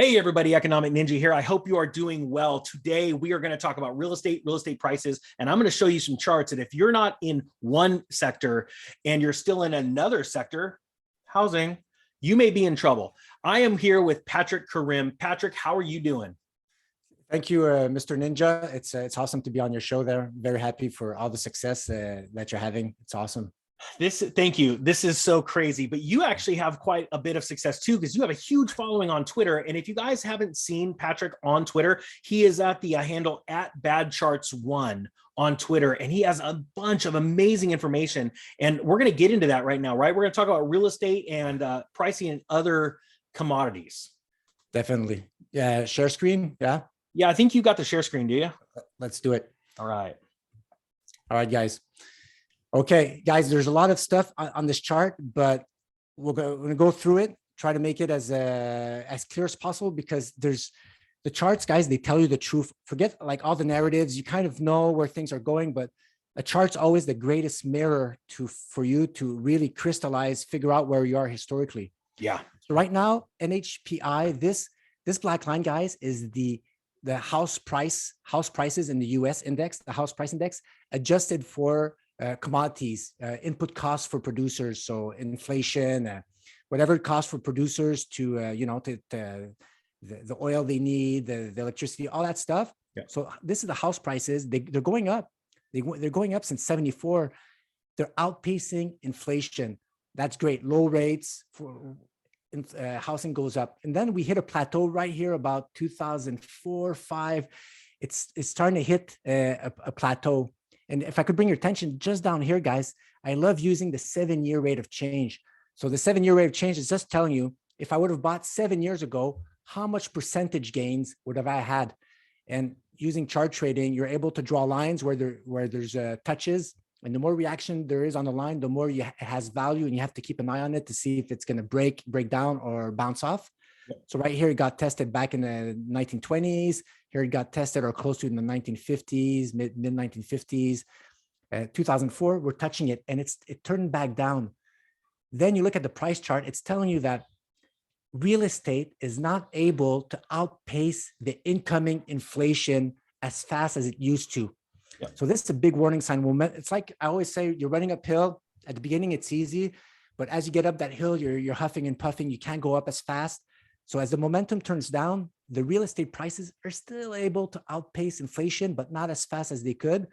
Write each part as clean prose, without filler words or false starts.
Hey everybody, Economic Ninja here. I hope you are doing well. Today we are going to talk about real estate prices, and I'm going to show you some charts. And if you're not in one sector and you're still in another sector, housing, you may be in trouble. I am here with Patrick Karim. Patrick, how are you doing? Thank you, Mr. Ninja. It's awesome to be on your show there. Very happy for all the success that you're having. It's awesome. Thank you. This is so crazy, but you actually have quite a bit of success too, because you have a huge following on Twitter. And if you guys haven't seen Patrick on Twitter, he is at the handle at BadCharts1 on Twitter, and he has a bunch of amazing information. And we're going to get into that right now, right? We're going to talk about real estate and pricing and other commodities. Definitely. Yeah. Share screen. Yeah. Yeah. I think you got the share screen. Do you? Let's do it. All right. All right, guys. Okay, guys, there's a lot of stuff on this chart, but we're going to go through it, try to make it as clear as possible, because there's the charts, guys, they tell you the truth. Forget like all the narratives. You kind of know where things are going, but a chart's always the greatest mirror for you to really crystallize, figure out where you are historically. Yeah. So right now, NHPI, this black line, guys, is the house prices in the US index, the house price index, adjusted for commodities, input costs for producers, so inflation, whatever it costs for producers to the oil they need, the electricity, all that stuff. Yeah. So this is the house prices. They're going up. They're going up since 74. They're outpacing inflation. That's great. Low rates for housing goes up, and then we hit a plateau right here about 2004-5. It's starting to hit a plateau. And if I could bring your attention just down here, guys, I love using the 7-year rate of change. So the 7-year rate of change is just telling you, if I would have bought 7 years ago, how much percentage gains would have I had? And using chart trading, you're able to draw lines where there's touches. And the more reaction there is on the line, the more it has value, and you have to keep an eye on it to see if it's going to break down or bounce off. So right here, it got tested back in the 1920s. Here it got tested or close to in the 1950s, mid 1950s. 2004, we're touching it, and it turned back down. Then you look at the price chart, it's telling you that real estate is not able to outpace the incoming inflation as fast as it used to. Yeah. So this is a big warning sign. It's like I always say, you're running uphill. At the beginning, it's easy, but as you get up that hill, you're huffing and puffing. You can't go up as fast. So as the momentum turns down, the real estate prices are still able to outpace inflation, but not as fast as they could.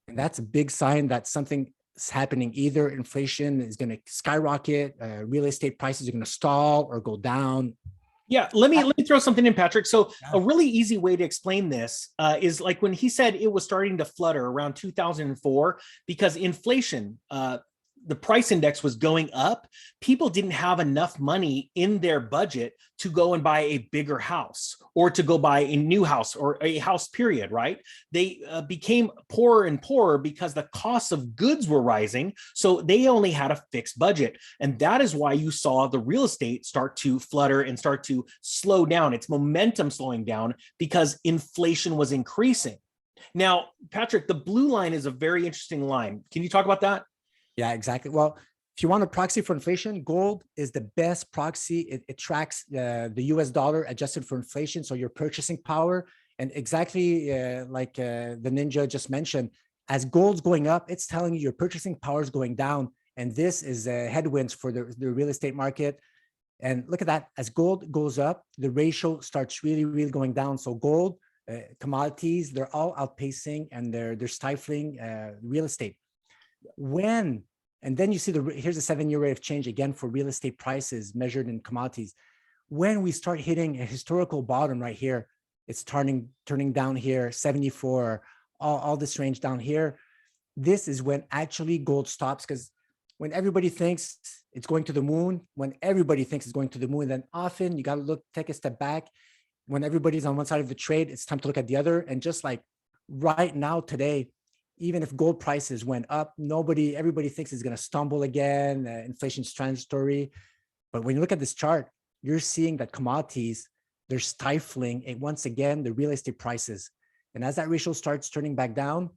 And that's a big sign that something is happening. Either inflation is going to skyrocket, real estate prices are going to stall or go down. Yeah, let me throw something in, Patrick. So a really easy way to explain this is like when he said it was starting to flutter around 2004, because inflation, the price index was going up. People didn't have enough money in their budget to go and buy a bigger house or to go buy a new house or a house, period, right? They became poorer and poorer because the costs of goods were rising. So they only had a fixed budget. And that is why you saw the real estate start to flutter and start to slow down. Its momentum slowing down because inflation was increasing. Now, Patrick, the blue line is a very interesting line. Can you talk about that? Yeah, exactly. Well, if you want a proxy for inflation, gold is the best proxy. It tracks the US dollar adjusted for inflation. So your purchasing power, and exactly like the Ninja just mentioned, as gold's going up, it's telling you your purchasing power is going down. And this is headwinds for the real estate market. And look at that, as gold goes up, the ratio starts really, really going down. So gold, commodities, they're all outpacing and they're stifling real estate. And then you see here's a 7-year rate of change again for real estate prices measured in commodities. When we start hitting a historical bottom right here, it's turning down here, 74, all this range down here. This is when actually gold stops, because when everybody thinks it's going to the moon, then often you got to take a step back. When everybody's on one side of the trade, it's time to look at the other. And just like right now today, even if gold prices went up, everybody thinks it's going to stumble again. Inflation's transitory. But when you look at this chart, you're seeing that commodities, they're stifling once again the real estate prices. And as that ratio starts turning back down,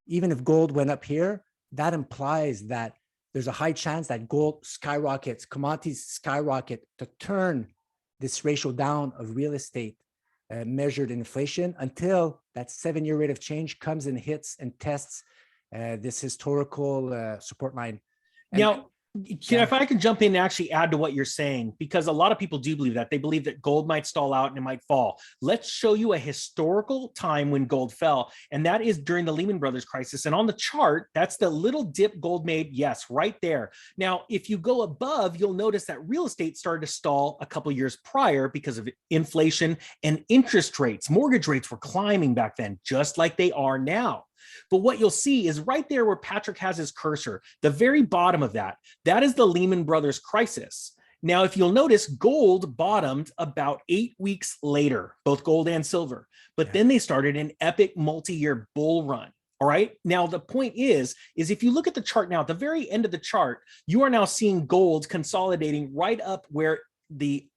even if gold went up here, that implies that there's a high chance that gold skyrockets, commodities skyrocket to turn this ratio down of real estate measured inflation until that 7-year rate of change comes and hits and tests this historical support line. And, now, if I can jump in and actually add to what you're saying, because a lot of people do believe that. They believe that gold might stall out and it might fall. Let's show you a historical time when gold fell, and that is during the Lehman Brothers crisis. And on the chart, that's the little dip gold made, yes, right there. Now, if you go above, you'll notice that real estate started to stall a couple of years prior because of inflation and interest rates. Mortgage rates were climbing back then, just like they are now. But what you'll see is right there where Patrick has his cursor, the very bottom of that, that is the Lehman Brothers crisis. Now, if you'll notice, gold bottomed about 8 weeks later, both gold and silver, but then they started an epic multi-year bull run. All right. Now, the point is if you look at the chart now, at the very end of the chart, you are now seeing gold consolidating right up where the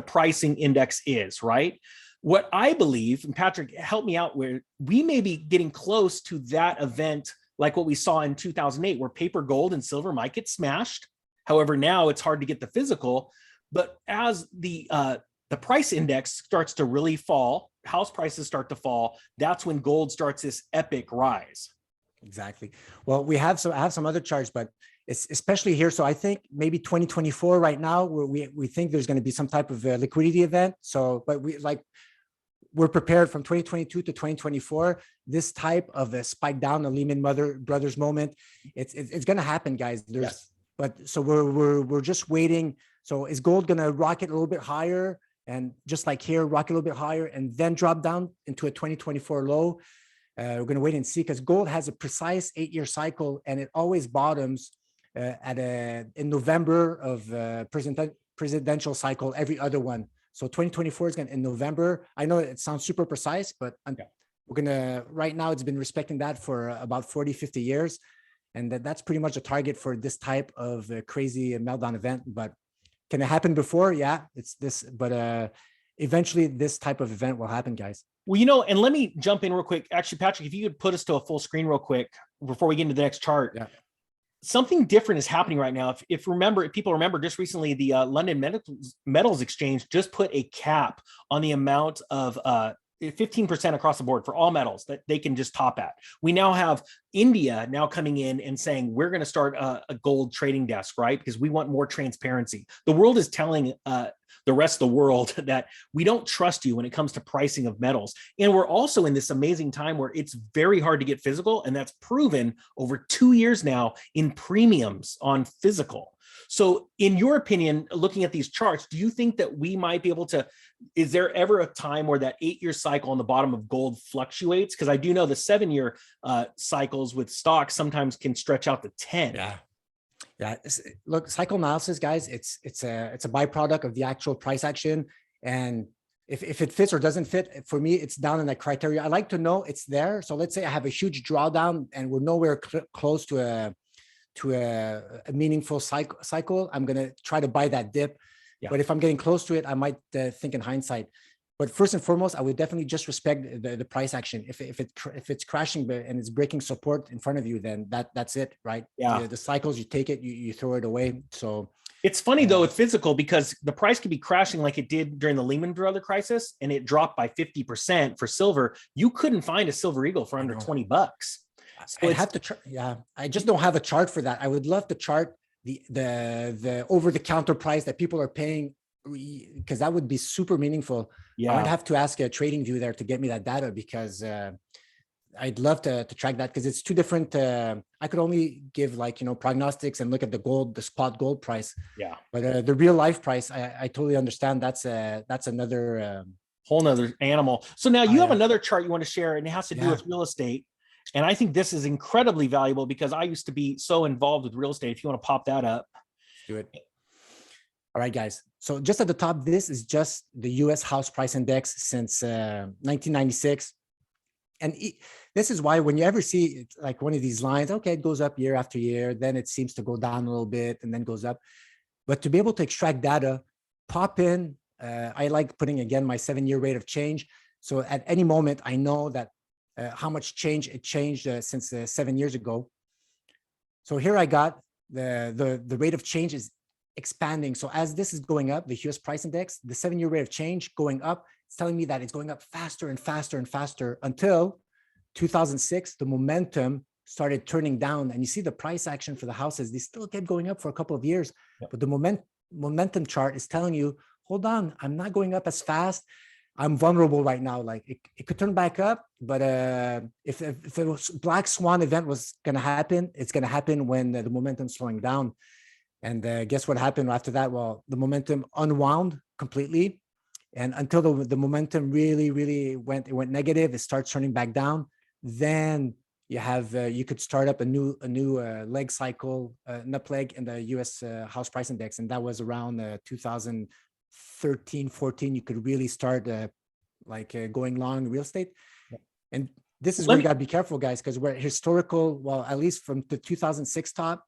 pricing index is, right? What I believe, and Patrick, help me out, where we may be getting close to that event, like what we saw in 2008, where paper gold and silver might get smashed. However, now it's hard to get the physical, but as the price index starts to really fall, house prices start to fall, that's when gold starts this epic rise. Exactly. Well, I have some other charts, but it's especially here. So I think maybe 2024 right now, where we think there's going to be some type of liquidity event. So, but we're prepared from 2022 to 2024. This type of a spike down, the Lehman Brothers moment, it's going to happen, guys. But so we're just waiting. So is gold going to rocket a little bit higher, and just like here, rocket a little bit higher, and then drop down into a 2024 low? We're going to wait and see, because gold has a precise 8-year cycle, and it always bottoms in November of presidential cycle, every other one. So 2024 is going to in November. I know it sounds super precise, but we're going to, right now, it's been respecting that for about 40, 50 years. And that's pretty much a target for this type of crazy meltdown event. But can it happen before? Yeah, it's this, but eventually this type of event will happen, guys. Well, and let me jump in real quick. Actually, Patrick, if you could put us to a full screen real quick before we get into the next chart. Yeah. Something different is happening right now. If people remember, just recently, the London Metals Exchange just put a cap on the amount of 15% across the board for all metals that they can just top at. We now have India now coming in and saying, we're going to start a gold trading desk, right? Because we want more transparency. The world is telling the rest of the world that we don't trust you when it comes to pricing of metals. And we're also in this amazing time where it's very hard to get physical, and that's proven over 2 years now in premiums on physical. So in your opinion, looking at these charts, do you think that we might be able to, is there ever a time where that 8-year cycle on the bottom of gold fluctuates? Because I do know the 7-year cycles with stocks sometimes can stretch out to 10. Yeah. Look, cycle analysis, guys, it's a byproduct of the actual price action. And if it fits or doesn't fit, for me, it's down in that criteria. I like to know it's there. So let's say I have a huge drawdown and we're nowhere close to a meaningful cycle. I'm going to try to buy that dip. Yeah. But if I'm getting close to it, I might think in hindsight. But first and foremost, I would definitely just respect the price action. If it's crashing and it's breaking support in front of you, then that's it, right? Yeah. The cycles, you take it, you throw it away. So it's funny though with physical, because the price could be crashing like it did during the Lehman Brothers crisis, and it dropped by 50% for silver. You couldn't find a silver eagle for under $20. So I have to I just don't have a chart for that. I would love to chart the over the counter price that people are paying, because that would be super meaningful. Yeah, I'd have to ask a trading view there to get me that data, because I'd love to track that, because it's two different. I could only give prognostics and look at the spot gold price. Yeah, but the real life price, I totally understand. That's another whole nother animal. So now you have another chart you want to share, and it has to do with real estate. And I think this is incredibly valuable, because I used to be so involved with real estate. If you want to pop that up. Do it. All right, guys. So just at the top, this is just the U.S. house price index since 1996. And this is why when you ever see like one of these lines, okay, it goes up year after year, then it seems to go down a little bit and then goes up. But to be able to extract data, pop in, I like putting, again, my 7-year rate of change. So at any moment, I know that how much change it changed since 7 years ago. So here I got the rate of change is expanding. So as this is going up, the US price index, the 7-year rate of change going up, it's telling me that it's going up faster and faster and faster until 2006, the momentum started turning down. And you see the price action for the houses, they still kept going up for a couple of years, but the momentum chart is telling you, hold on, I'm not going up as fast. I'm vulnerable right now. Like it could turn back up, but if it was black swan event was going to happen, it's going to happen when the momentum's slowing down. And guess what happened after that? Well, the momentum unwound completely. And until the momentum really went negative, it starts turning back down. Then you have you could start up a new leg cycle, an up leg in the U.S. House Price Index, and that was around 2013, 14. You could really start going long real estate. And this is where you got to be careful, guys, because we're historical. Well, at least from the 2006 top.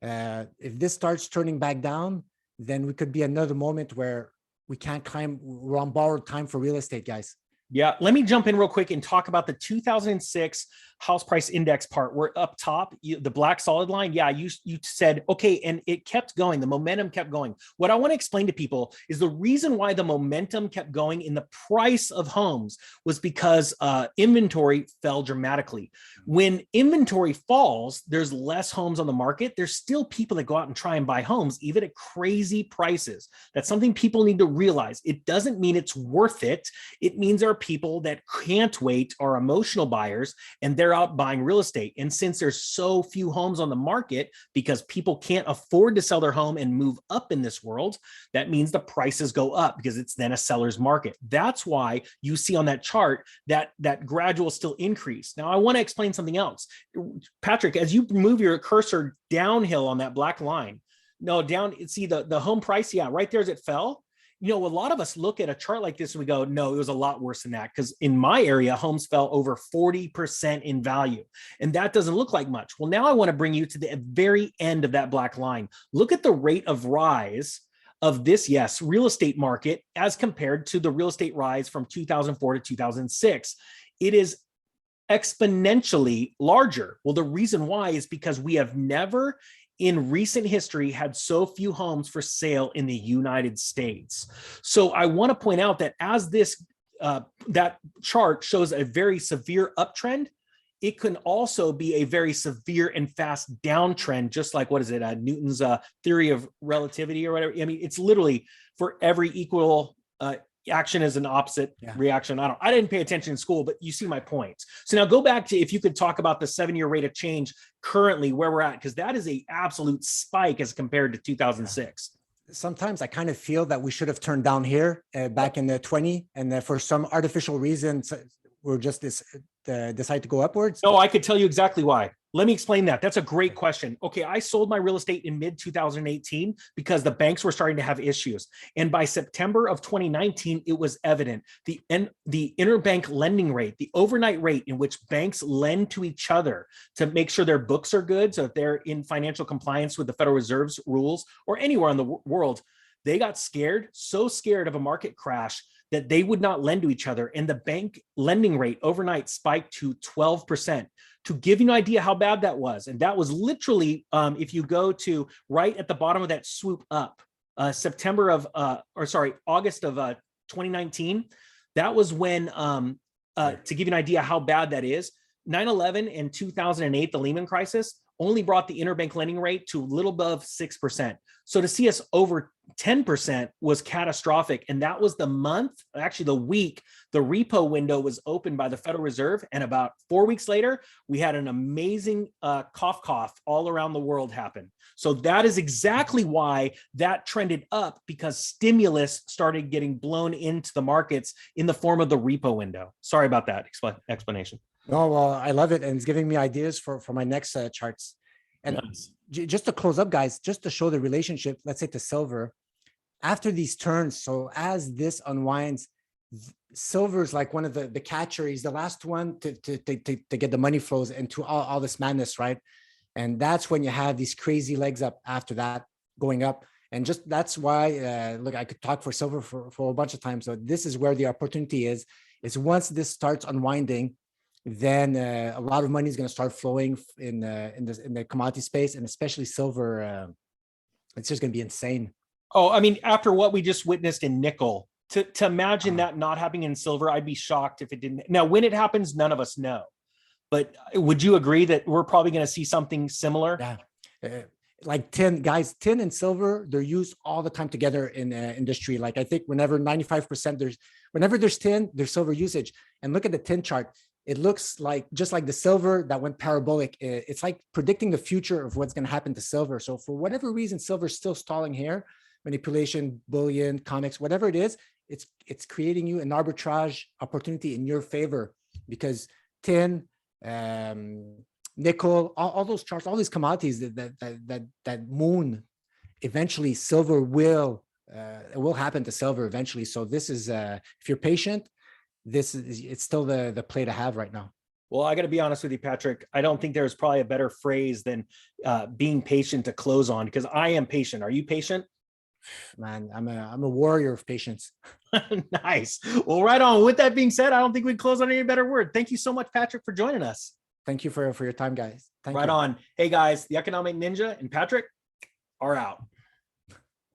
If this starts turning back down, then we could be another moment where we can't climb. We're on borrowed time for real estate, guys. Yeah, let me jump in real quick and talk about the 2006 house price index part. We're up top, the black solid line. Yeah, you said, okay, and it kept going. The momentum kept going. What I want to explain to people is the reason why the momentum kept going in the price of homes was because inventory fell dramatically. When inventory falls, there's less homes on the market. There's still people that go out and try and buy homes, even at crazy prices. That's something people need to realize. It doesn't mean it's worth it. It means there are people that can't wait, are emotional buyers, and they're out buying real estate. And since there's so few homes on the market because people can't afford to sell their home and move up in this world, that means the prices go up because it's then a seller's market. That's why you see on that chart that gradual still increase. Now, I want to explain something else. Patrick, as you move your cursor downhill on that black line, no, down, see the home price, yeah, right there as it fell. You know, a lot of us look at a chart like this and we go, no, it was a lot worse than that. Because in my area, homes fell over 40% in value. And that doesn't look like much. Well, now I want to bring you to the very end of that black line. Look at the rate of rise of this, yes, real estate market as compared to the real estate rise from 2004 to 2006. It is exponentially larger. Well, the reason why is because we have never in recent history had so few homes for sale in the United States. So I want to point out that as this that chart shows a very severe uptrend, it can also be a very severe and fast downtrend, just like, what is it, Newton's theory of relativity or whatever. I mean, it's literally for every equal action is an opposite reaction. I didn't pay attention in school, but you see my point. So now go back to, if you could talk about the 7-year rate of change currently where we're at, because that is a absolute spike as compared to 2006. Sometimes I kind of feel that we should have turned down here back in the 20, and for some artificial reasons, we're just decide to go upwards. No, I could tell you exactly why. Let me explain that. That's a great question. Okay, I sold my real estate in mid-2018 because the banks were starting to have issues. And by September of 2019, it was evident. The interbank lending rate, the overnight rate in which banks lend to each other to make sure their books are good, so if they're in financial compliance with the Federal Reserve's rules or anywhere in the world, they got scared, so scared of a market crash that they would not lend to each other. And the bank lending rate overnight spiked to 12%. To give you an idea how bad that was. And that was literally, if you go to right at the bottom of that swoop up, August of 2019, that was when, to give you an idea how bad that is, 9/11 and 2008, the Lehman crisis, only brought the interbank lending rate to a little above 6%. So to see us over 10% was catastrophic. And that was the month, actually the week, the repo window was opened by the Federal Reserve. And about 4 weeks later, we had an amazing cough all around the world happen. So that is exactly why that trended up, because stimulus started getting blown into the markets in the form of the repo window. Sorry about that explanation. No, well, I love it. And it's giving me ideas for my next charts. And nice. Just to close up, guys, just to show the relationship, let's say to silver, after these turns. So as this unwinds, silver is like one of the catcher. He's the last one to get the money flows into all this madness, right? And that's when you have these crazy legs up after that going up. And just that's why, look, I could talk for silver for a bunch of times. So this is where the opportunity is once this starts unwinding, then a lot of money is going to start flowing in the commodity space, and especially silver It's just going to be insane. Oh, I mean, after what we just witnessed in nickel, to imagine that not happening in silver, I'd be shocked if it didn't. Now, when it happens, none of us know. But would you agree that we're probably going to see something similar? Yeah. Like tin, guys, tin and silver, they're used all the time together in industry. Like I think whenever 95% whenever there's tin, there's silver usage. And look at the tin chart. It looks like just like the silver that went parabolic. It's like predicting the future of what's going to happen to silver. So for whatever reason, silver's still stalling here. Manipulation, bullion, comics, whatever it is, it's creating you an arbitrage opportunity in your favor, because tin, nickel, all those charts, all these commodities that moon, eventually silver will it will happen to silver eventually. So this is if you're patient, it's still the play to have right now. Well, I got to be honest with you, Patrick. I don't think there's probably a better phrase than being patient to close on, because I am patient. Are you patient? Man, I'm a warrior of patience. Nice. Well, right on. With that being said, I don't think we'd close on any better word. Thank you so much, Patrick, for joining us. Thank you for your time, guys. Thank you. Right on. Hey, guys, the Economic Ninja and Patrick are out.